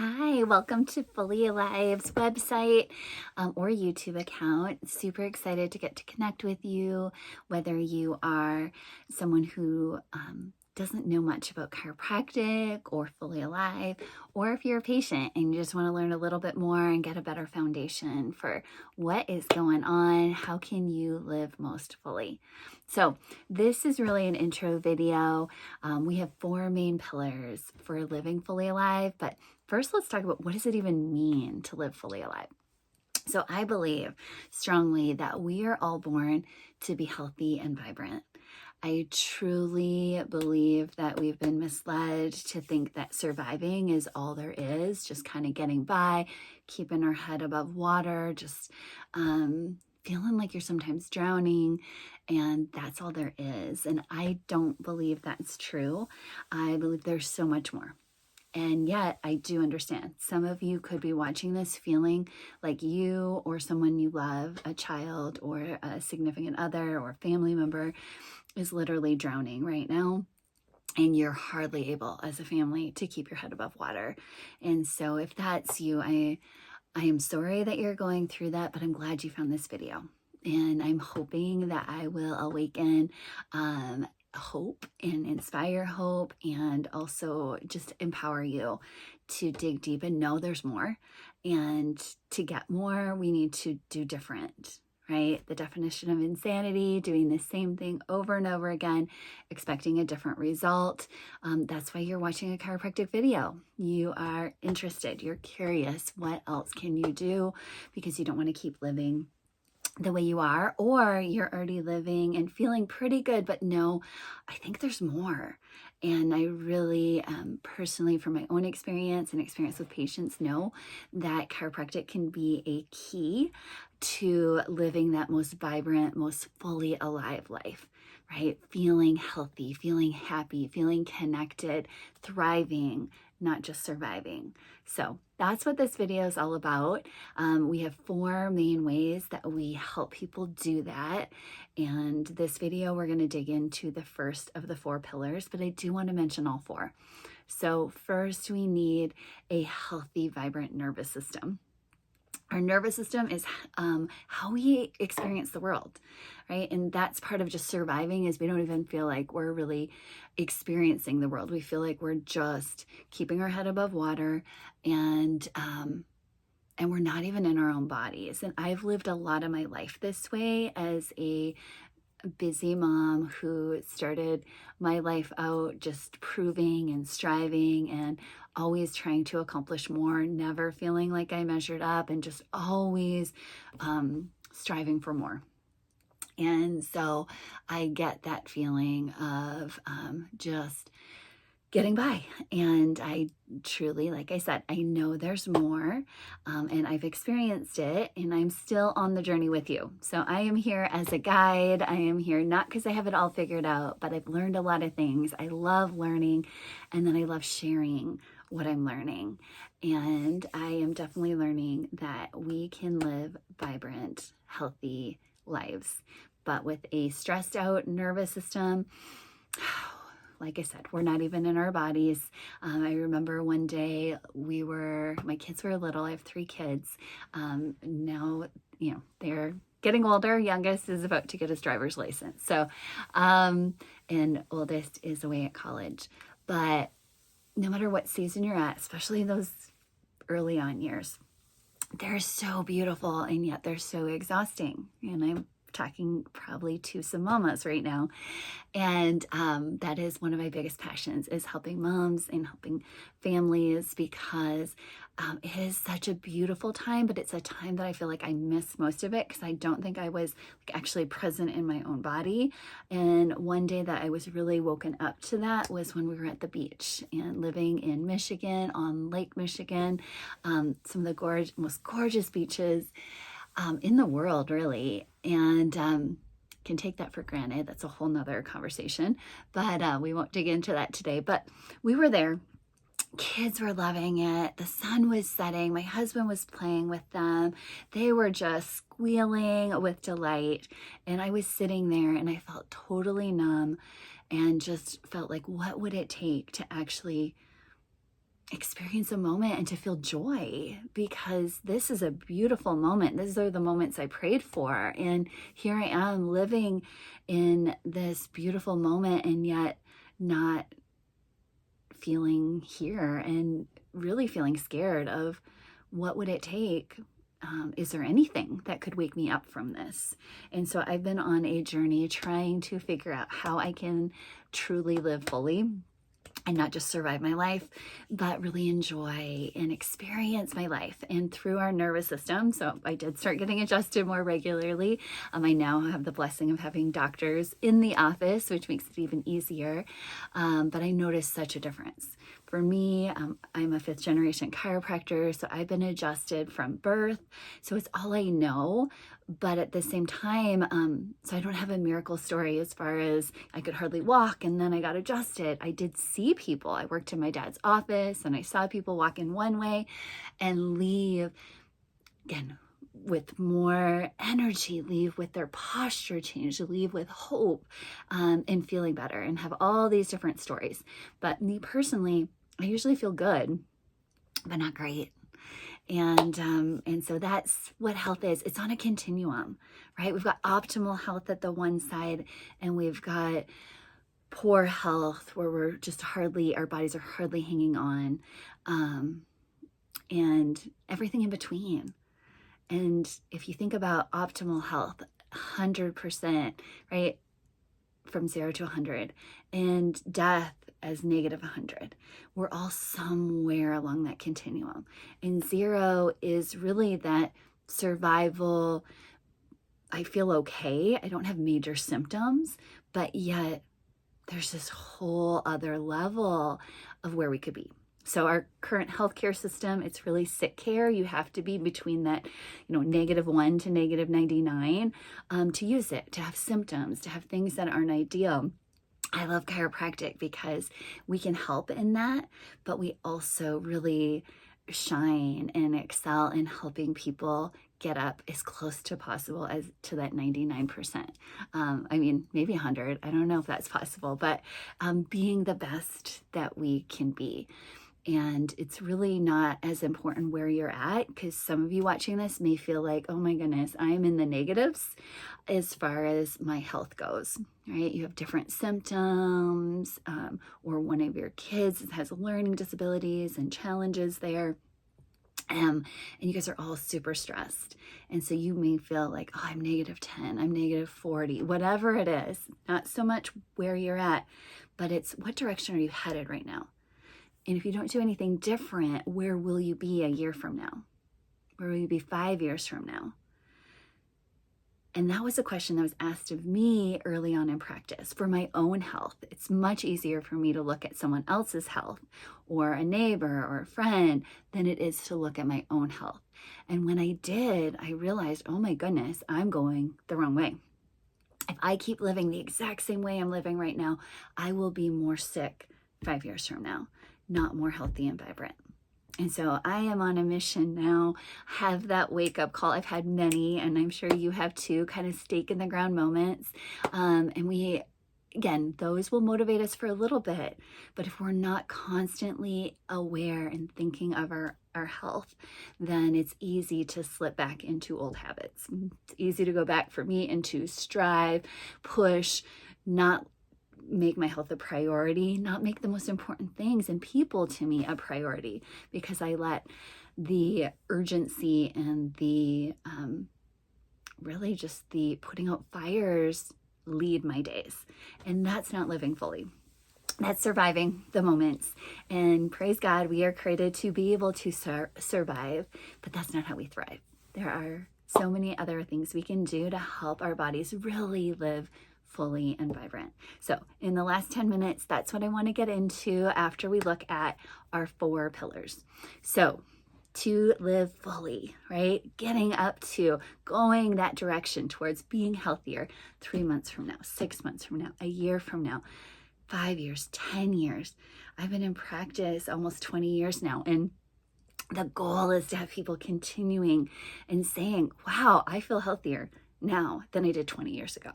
Hi, welcome to Fully Alive's website or YouTube account. Super excited to get to connect with you, whether you are someone who doesn't know much about chiropractic or Fully Alive, or if you're a patient and you just want to learn a little bit more and get a better foundation for what is going on, how can you live most fully. So this is really an intro video. We have 4 main pillars for living fully alive, but first, let's talk about what does it even mean to live fully alive. So I believe strongly that we are all born to be healthy and vibrant. I truly believe that we've been misled to think that surviving is all there is, just kind of getting by, keeping our head above water, just feeling like you're sometimes drowning, and that's all there is. And I don't believe that's true. I believe there's so much more. And yet I do understand some of you could be watching this feeling like you or someone you love, a child or a significant other or family member, is literally drowning right now. And you're hardly able as a family to keep your head above water. And so if that's you, I am sorry that you're going through that, but I'm glad you found this video. And I'm hoping that I will awaken hope and inspire hope, and also just empower you to dig deep and know there's more. And to get more, we need to do different, right? The definition of insanity, doing the same thing over and over again, expecting a different result. That's why you're watching a chiropractic video. You are interested, you're curious, what else can you do? Because you don't want to keep living the way you are, or you're already living and feeling pretty good, but no, I think there's more. And I really personally, from my own experience and experience with patients, know that chiropractic can be a key to living that most vibrant, most fully alive life, right? Feeling healthy, feeling happy, feeling connected, thriving, not just surviving. So that's what this video is all about. We have 4 main ways that we help people do that. And this video, we're going to dig into the first of the 4 pillars, but I do want to mention all 4. So first, we need a healthy, vibrant nervous system. Our nervous system is how we experience the world, right? And that's part of just surviving, is we don't even feel like we're really experiencing the world. We feel like we're just keeping our head above water, and we're not even in our own bodies. And I've lived a lot of my life this way as a busy mom who started my life out just proving and striving and always trying to accomplish more, never feeling like I measured up, and just always striving for more. And so I get that feeling of just getting by. And I truly, like I said, I know there's more, and I've experienced it, and I'm still on the journey with you. So I am here as a guide. I am here not because I have it all figured out, but I've learned a lot of things. I love learning, and then I love sharing what I'm learning. And I am definitely learning that we can live vibrant, healthy lives, but with a stressed out nervous system, like I said, we're not even in our bodies. I remember one day my kids were little. I have 3 kids. Now, they're getting older. Youngest is about to get his driver's license. So, and oldest is away at college. But no matter what season you're at, especially those early on years, they're so beautiful, and yet they're so exhausting. And I'm talking probably to some mamas right now. And that is one of my biggest passions, is helping moms and helping families, because it is such a beautiful time, but it's a time that I feel like I miss most of it because I don't think I was actually present in my own body. And one day that I was really woken up to that was when we were at the beach and living in Michigan, on Lake Michigan, some of the most gorgeous beaches in the world, really. And can take that for granted. That's a whole nother conversation, but we won't dig into that today. But we were there. Kids were loving it. The sun was setting. My husband was playing with them. They were just squealing with delight. And I was sitting there, and I felt totally numb, and just felt like, what would it take to actually experience a moment and to feel joy, because this is a beautiful moment. These are the moments I prayed for. And here I am living in this beautiful moment, and yet not feeling here and really feeling scared of what would it take. Is there anything that could wake me up from this? And so I've been on a journey trying to figure out how I can truly live fully and not just survive my life, but really enjoy and experience my life. And through our nervous system, so I did start getting adjusted more regularly. I now have the blessing of having doctors in the office, which makes it even easier. But I noticed such a difference. For me, I'm a 5th generation chiropractor, so I've been adjusted from birth. So it's all I know. But at the same time, so I don't have a miracle story as far as I could hardly walk and then I got adjusted. I did see people. I worked in my dad's office and I saw people walk in one way and leave, again, with more energy, leave with their posture change, leave with hope, and feeling better, and have all these different stories. But me personally, I usually feel good, but not great. And so that's what health is. It's on a continuum, right? We've got optimal health at the one side, and we've got poor health where we're just hardly, our bodies are hardly hanging on, and everything in between. And if you think about optimal health, 100%, right? From 0 to 100, and death as negative 100. We're all somewhere along that continuum. And 0 is really that survival. I feel okay. I don't have major symptoms, but yet there's this whole other level of where we could be. So our current healthcare system, it's really sick care. You have to be between that, -1 to -99 to use it, to have symptoms, to have things that aren't ideal. I love chiropractic because we can help in that, but we also really shine and excel in helping people get up as close to possible as to that 99%. Maybe 100. I don't know if that's possible, but being the best that we can be. And it's really not as important where you're at, because some of you watching this may feel like, oh my goodness, I'm in the negatives as far as my health goes, right? You have different symptoms, or one of your kids has learning disabilities and challenges there. And you guys are all super stressed. And so you may feel like, oh, I'm -10, I'm -40, whatever it is. Not so much where you're at, but it's what direction are you headed right now? And if you don't do anything different, where will you be a year from now? Where will you be 5 years from now? And that was a question that was asked of me early on in practice for my own health. It's much easier for me to look at someone else's health or a neighbor or a friend than it is to look at my own health. And when I did, I realized, oh my goodness, I'm going the wrong way. If I keep living the exact same way I'm living right now, I will be more sick 5 years from now, not more healthy and vibrant. And so I am on a mission now, have that wake up call. I've had many, and I'm sure you have too, kind of stake in the ground moments. And we, again, those will motivate us for a little bit. But if we're not constantly aware and thinking of our health, then it's easy to slip back into old habits. It's easy to go back for me into strive, push, not make my health a priority, not make the most important things and people to me a priority, because I let the urgency and the really just the putting out fires lead my days. And that's not living fully. That's surviving the moments. And praise God, we are created to be able to survive, but that's not how we thrive. There are so many other things we can do to help our bodies really live fully and vibrant. So in the last 10 minutes, that's what I want to get into after we look at our 4 pillars. So to live fully, right? Getting up to going that direction towards being healthier 3 months from now, 6 months from now, a year from now, 5 years, 10 years. I've been in practice almost 20 years now, and the goal is to have people continuing and saying, wow, I feel healthier now than I did 20 years ago,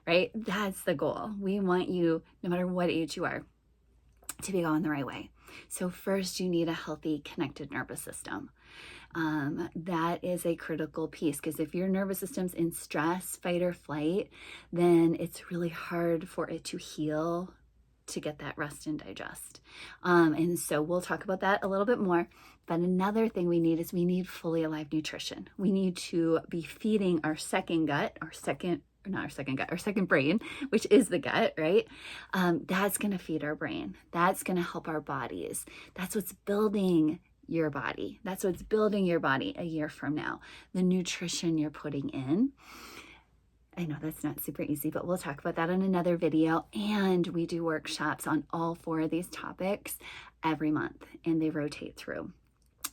right? That's the goal. We want you, no matter what age you are, to be going the right way. So first, you need a healthy connected nervous system. That is a critical piece, because if your nervous system's in stress, fight or flight, then it's really hard for it to heal, to get that rest and digest. And so we'll talk about that a little bit more. But another thing we need is we need fully alive nutrition. We need to be feeding our second gut, our second brain, which is the gut, right? That's going to feed our brain. That's going to help our bodies. That's what's building your body. That's what's building your body a year from now. The nutrition you're putting in. I know that's not super easy, but we'll talk about that in another video. And we do workshops on all 4 of these topics every month, and they rotate through.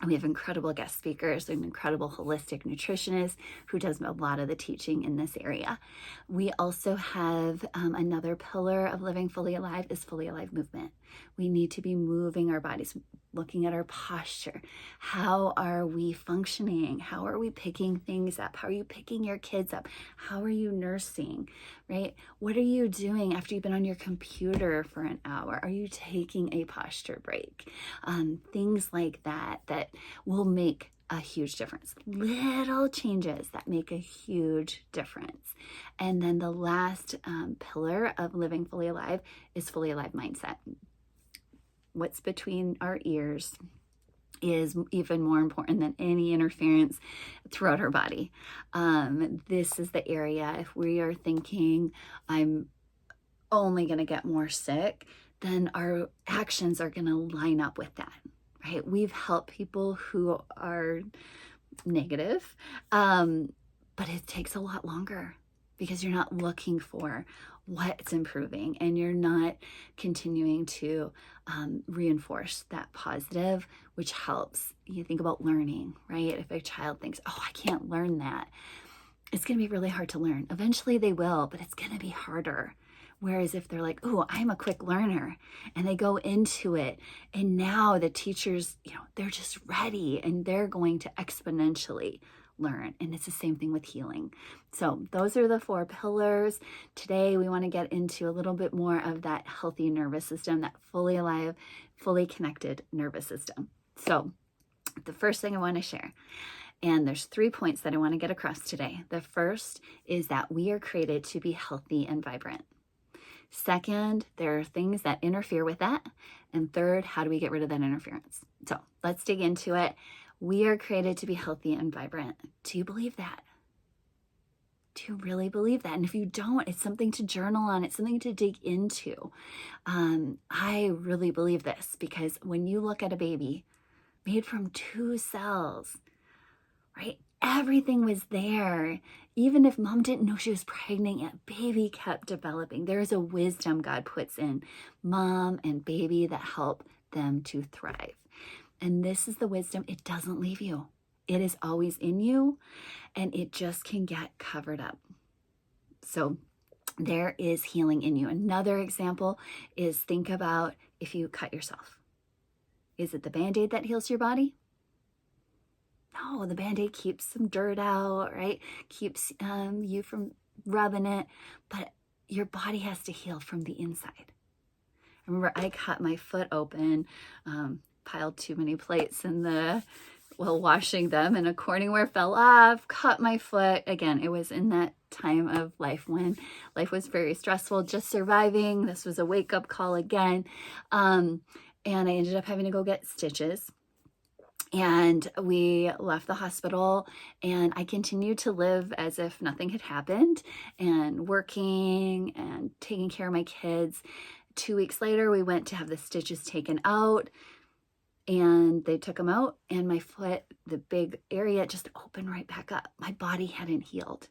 We have incredible guest speakers, an incredible holistic nutritionist who does a lot of the teaching in this area. We also have another pillar of living fully alive is fully alive movement. We need to be moving our bodies, looking at our posture. How are we functioning? How are we picking things up? How are you picking your kids up? How are you nursing, right? What are you doing after you've been on your computer for an hour? Are you taking a posture break? Things like that will make a huge difference. Little changes that make a huge difference. And then the last pillar of living fully alive is fully alive mindset. What's between our ears is even more important than any interference throughout our body. This is the area, if we are thinking, I'm only going to get more sick, then our actions are going to line up with that, right? We've helped people who are negative, but it takes a lot longer because you're not looking for what's improving and you're not continuing to reinforce that positive, which helps. You think about learning, right? If a child thinks, oh, I can't learn that, it's going to be really hard to learn. Eventually they will, but it's going to be harder. Whereas if they're like, oh, I'm a quick learner, and they go into it, and now the teachers, they're just ready and they're going to exponentially learn. And it's the same thing with healing. So those are the 4 pillars. Today, we want to get into a little bit more of that healthy nervous system, that fully alive, fully connected nervous system. So the first thing I want to share, and there's 3 points that I want to get across today. The first is that we are created to be healthy and vibrant. Second, there are things that interfere with that. And third, how do we get rid of that interference? So let's dig into it. We are created to be healthy and vibrant. Do you believe that? Do you really believe that? And if you don't, it's something to journal on. It's something to dig into. I really believe this because when you look at a baby made from 2 cells, right? Everything was there. Even if mom didn't know she was pregnant yet, baby kept developing. There is a wisdom God puts in mom and baby that help them to thrive. And this is the wisdom. It doesn't leave you. It is always in you, and it just can get covered up. So there is healing in you. Another example is think about if you cut yourself. Is it the Band-Aid that heals your body? No, the Band-Aid keeps some dirt out, right? Keeps you from rubbing it, but your body has to heal from the inside. I remember I cut my foot open, piled too many plates while washing them, and a corningware fell off, cut my foot. Again, it was in that time of life when life was very stressful, just surviving. This was a wake-up call again. And I ended up having to go get stitches. And we left the hospital, and I continued to live as if nothing had happened and working and taking care of my kids. 2 weeks later, we went to have the stitches taken out, and they took them out, and my foot, the big area, just opened right back up. My body hadn't healed.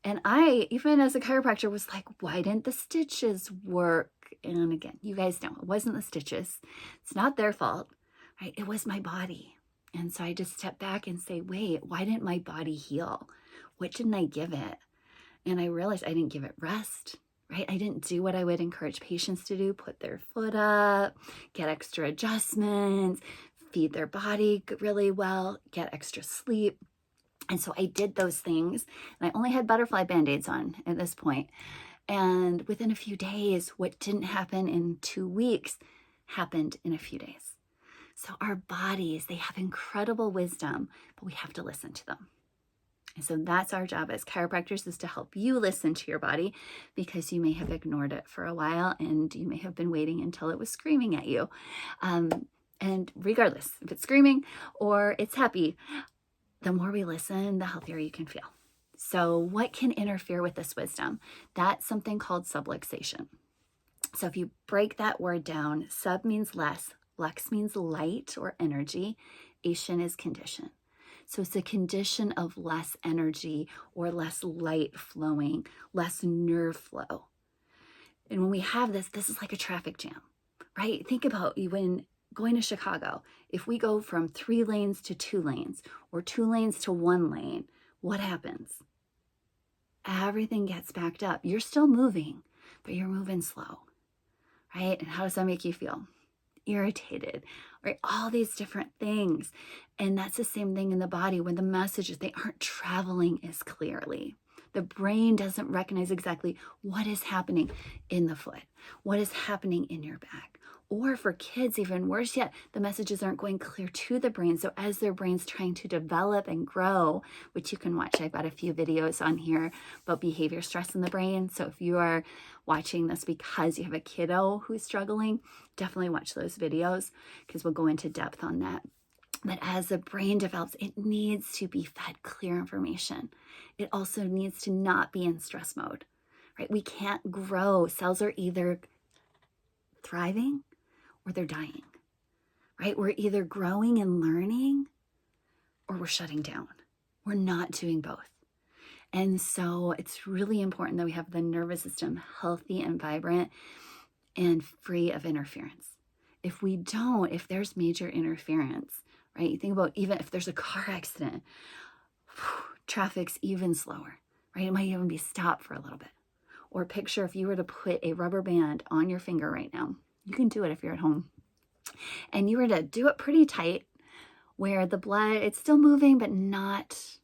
And I, even as a chiropractor, was like, why didn't the stitches work? And again, you guys know, it wasn't the stitches. It's not their fault. Right? It was my body. And so I just step back and say, wait, why didn't my body heal? What didn't I give it? And I realized I didn't give it rest, right? I didn't do what I would encourage patients to do, put their foot up, get extra adjustments, feed their body really well, get extra sleep. And so I did those things. And I only had butterfly Band-Aids on at this point. And within a few days, what didn't happen in 2 weeks happened in a few days. So our bodies, they have incredible wisdom, but we have to listen to them. And so that's our job as chiropractors, is to help you listen to your body, because you may have ignored it for a while and you may have been waiting until it was screaming at you. And regardless if it's screaming or it's happy, the more we listen, the healthier you can feel. So what can interfere with this wisdom? That's something called subluxation. So if you break that word down, sub means less, lux means light or energy, ation is condition. So it's a condition of less energy or less light flowing, less nerve flow. And when we have this, this is like a traffic jam, right? Think about when going to Chicago, if we go from 3 lanes to 2 lanes or 2 lanes to 1 lane, what happens? Everything gets backed up. You're still moving, but you're moving slow, right? And how does that make you feel? Irritated, right? All these different things. And that's the same thing in the body when the messages, they aren't traveling as clearly. The brain doesn't recognize exactly what is happening in the foot, what is happening in your back. Or for kids, even worse yet, the messages aren't going clear to the brain. So as their brain's trying to develop and grow, which you can watch, I've got a few videos on here about behavior stress in the brain. So if you are watching this because you have a kiddo who's struggling, definitely watch those videos, because we'll go into depth on that. But as the brain develops, it needs to be fed clear information. It also needs to not be in stress mode, right? We can't grow. Cells are either thriving or they're dying, right? We're either growing and learning or we're shutting down. We're not doing both. And so it's really important that we have the nervous system healthy and vibrant and free of interference. If we don't, if there's major interference, right? You think about even if there's a car accident, traffic's even slower, right? It might even be stopped for a little bit. Or picture if you were to put a rubber band on your finger right now. You can do it if you're at home. And you were to do it pretty tight where the blood, it's still moving, but not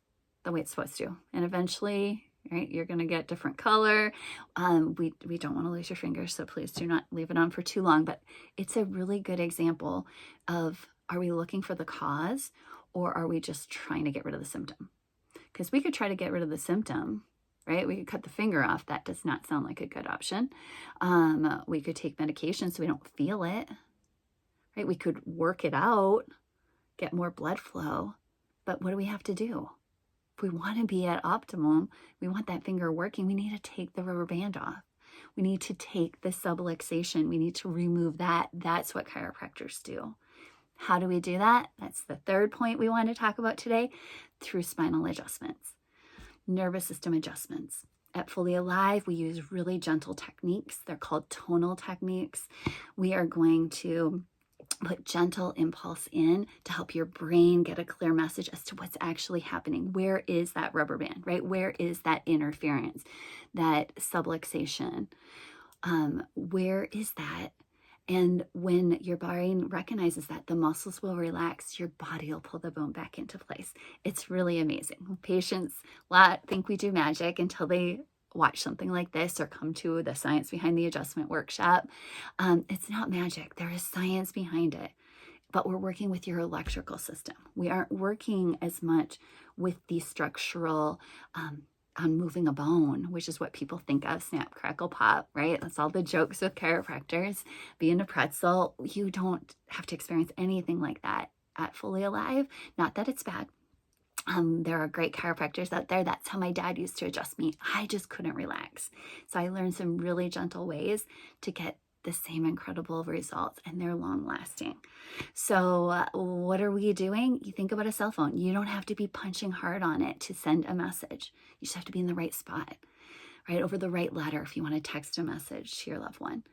the way it's supposed to. And eventually, right, you're going to get different color. We don't want to lose your fingers, so please do not leave it on for too long. But it's a really good example of, are we looking for the cause or are we just trying to get rid of the symptom? Because we could try to get rid of the symptom, right? We could cut the finger off. That does not sound like a good option. We could take medication so we don't feel it, right? We could work it out, get more blood flow. But what do we have to do? If we want to be at optimum, we want that finger working, we need to take the rubber band off. We need to take the subluxation. We need to remove that. That's what chiropractors do. How do we do that? That's the third point we want to talk about today, through spinal adjustments, nervous system adjustments. At Fully Alive, we use really gentle techniques. They're called tonal techniques. We are going to put gentle impulse in to help your brain get a clear message as to what's actually happening. Where is that rubber band, right? Where is that interference, that subluxation? Where is that? And when your brain recognizes that, the muscles will relax, your body will pull the bone back into place. It's really amazing. Patients think we do magic until they watch something like this or come to the Science Behind the Adjustment workshop. It's not magic. There is science behind it. But we're working with your electrical system. We aren't working as much with the structural on moving a bone, which is what people think of, snap, crackle, pop, right? That's all the jokes with chiropractors. Being a pretzel, you don't have to experience anything like that at Fully Alive. Not that it's bad. There are great chiropractors out there. That's how my dad used to adjust me. I just couldn't relax. So I learned some really gentle ways to get the same incredible results, and they're long lasting. So what are we doing? You think about a cell phone. You don't have to be punching hard on it to send a message. You just have to be in the right spot, right? Over the right letter if you want to text a message to your loved one.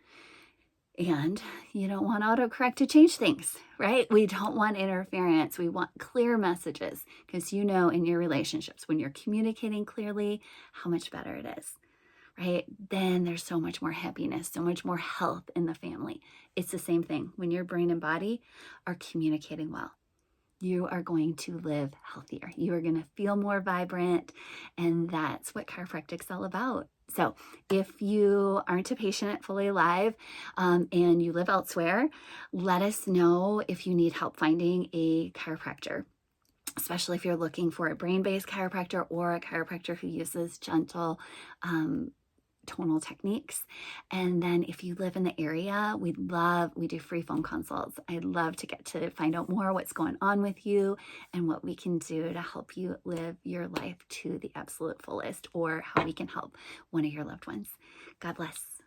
And you don't want autocorrect to change things, right? We don't want interference. We want clear messages, because you know in your relationships, when you're communicating clearly, how much better it is, right? Then there's so much more happiness, so much more health in the family. It's the same thing. When your brain and body are communicating well, you are going to live healthier. You are going to feel more vibrant. And that's what chiropractic's all about. So if you aren't a patient at Fully Alive and you live elsewhere, let us know if you need help finding a chiropractor, especially if you're looking for a brain-based chiropractor or a chiropractor who uses gentle tonal techniques. And then if you live in the area, we do free phone consults. I'd love to get to find out more what's going on with you and what we can do to help you live your life to the absolute fullest, or how we can help one of your loved ones. God bless.